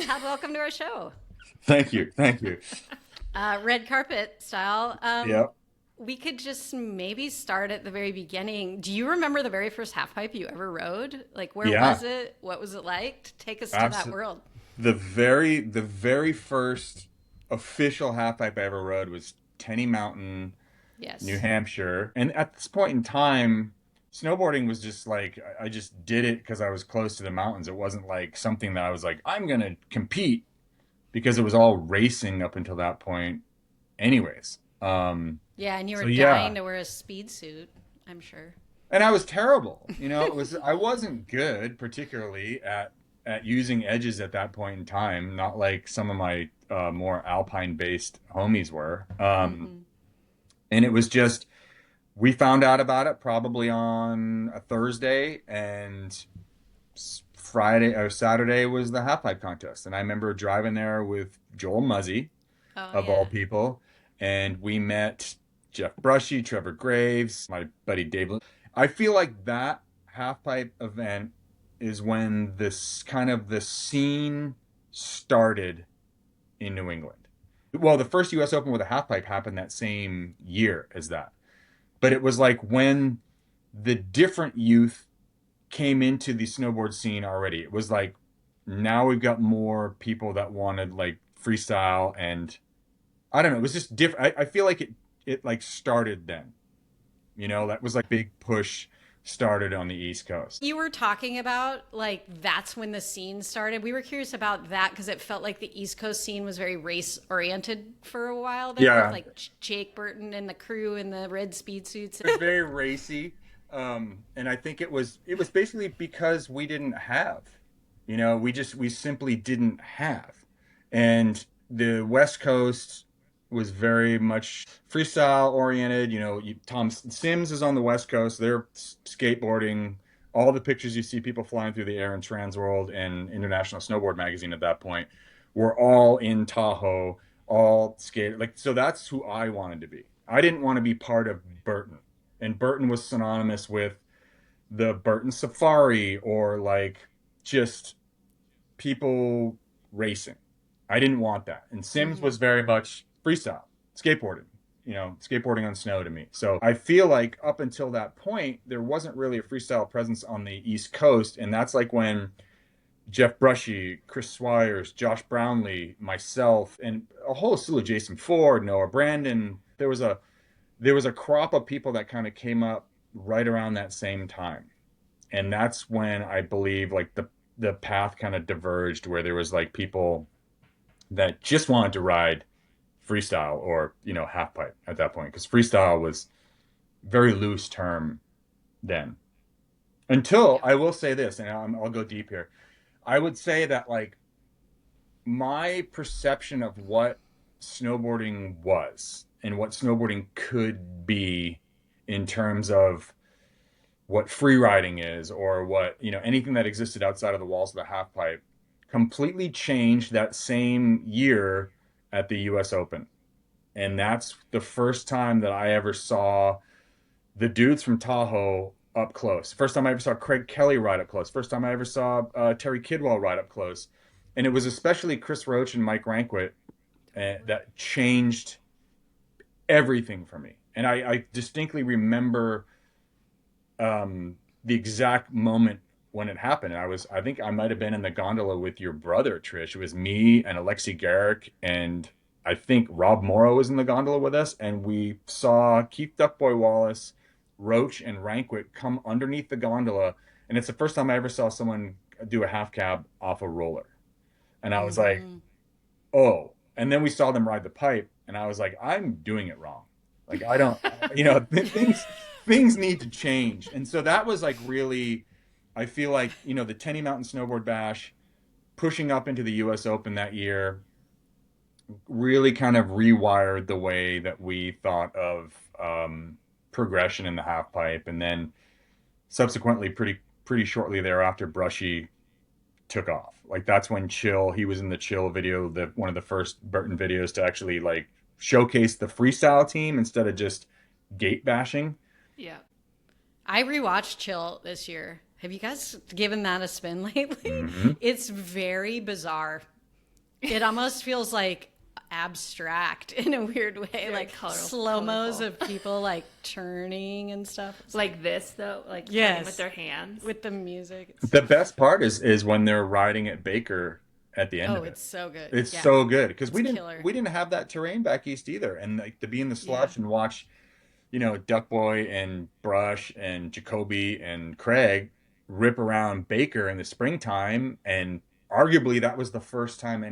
Todd, welcome to our show. Thank you. Thank you. Red carpet style. Yep. We could just maybe start at the very beginning. Do you remember the very first half pipe you ever rode? Like, where Yeah. was it? What was it like? Take us to that Absolutely. world. The very first official half pipe I ever rode was Tenny Mountain, New Yes. Hampshire. And at this point in time, snowboarding was just like I just did it because I was close to the mountains. It wasn't like something that I was like, I'm gonna compete because it was all racing up until that point anyways. Yeah, and you were So yeah. dying to wear a speed suit, I'm sure. And I was terrible. I wasn't good particularly at using edges at that point in time, not like some of my more alpine based homies were. Mm-hmm. And it was just we found out about it probably on a Thursday, and Friday or Saturday was the half pipe contest. And I remember driving there with Joel Muzzy, Oh, of all yeah. people, and we met Jeff Brushy, Trevor Graves, my buddy Dave. I feel like that half pipe event is when this kind of the scene started in New England. Well, the first U.S. Open with a half pipe happened that same year as that, but it was like when the different youth came into the snowboard scene already. It was like now we've got more people that wanted like freestyle, and I don't know. It was just different. I feel like it like started then. That was like big push started on the East Coast. You were talking about like that's when the scene started. We were curious about that because it felt like the East Coast scene was very race oriented for a while there with Yeah, like Jake Burton and the crew in the red speed suits. it was very racy, and I think it was basically because we didn't have, we simply didn't have, and the West Coast was very much freestyle oriented. Tom Sims is on the West Coast. They're skateboarding. All the pictures you see people flying through the air in Trans World and International Snowboard Magazine at that point were all in Tahoe, all skate. Like, so that's who I wanted to be. I didn't want to be part of Burton. And Burton was synonymous with the Burton Safari or like just people racing. I didn't want that. And Sims Mm-hmm. was very much freestyle, skateboarding, skateboarding on snow to me. So I feel like up until that point, there wasn't really a freestyle presence on the East Coast. And that's like when Jeff Brushy, Chris Swires, Josh Brownlee, myself, and a whole slew of Jason Ford, Noah Brandon. There was a crop of people that kind of came up right around that same time. And that's when I believe like the path kind of diverged where there was like people that just wanted to ride freestyle or half pipe at that point because freestyle was very loose term then. Until Yeah. I will say this, and I'll go deep here. I would say that like my perception of what snowboarding was and what snowboarding could be in terms of what free riding is or what anything that existed outside of the walls of the half pipe completely changed that same year at the US Open. And that's the first time that I ever saw the dudes from Tahoe up close. First time I ever saw Craig Kelly ride up close. First time I ever saw Terry Kidwell ride up close. And it was especially Chris Roach and Mike Rankwit that changed everything for me. And I distinctly remember the exact moment when it happened. I think I might have been in the gondola with your brother, Trish. It was me and Alexi Garrick, and I think Rob Morrow was in the gondola with us, and we saw Keith Duckboy Wallace, Roach, and Rankwit come underneath the gondola, and it's the first time I ever saw someone do a half cab off a roller, and I was like, Mm-hmm. oh. And then we saw them ride the pipe, and I was like, I'm doing it wrong. Like I don't, things need to change. And so that was like really, I feel like the Tenny Mountain Snowboard Bash, pushing up into the U.S. Open that year, really kind of rewired the way that we thought of progression in the half pipe, and then subsequently, pretty shortly thereafter, Brushy took off. Like that's when Chill, he was in the Chill video, the one of the first Burton videos to actually like showcase the freestyle team instead of just gate bashing. Yeah. I rewatched Chill this year. Have you guys given that a spin lately? Mm-hmm. It's very bizarre. It almost feels like abstract in a weird way, Very like colorful, slow-mos colorful. of people like turning and stuff. It's Like this though, like yes, with their hands. with the music. The best part is when they're riding at Baker at the end Oh, of it. it's so good. It's Yeah, so good because it's killer. we didn't have that terrain back east either, and like to be in the Yeah. slush and watch, Duck Boy and Brush and Jacoby and Craig rip around Baker in the springtime, and arguably that was the first time any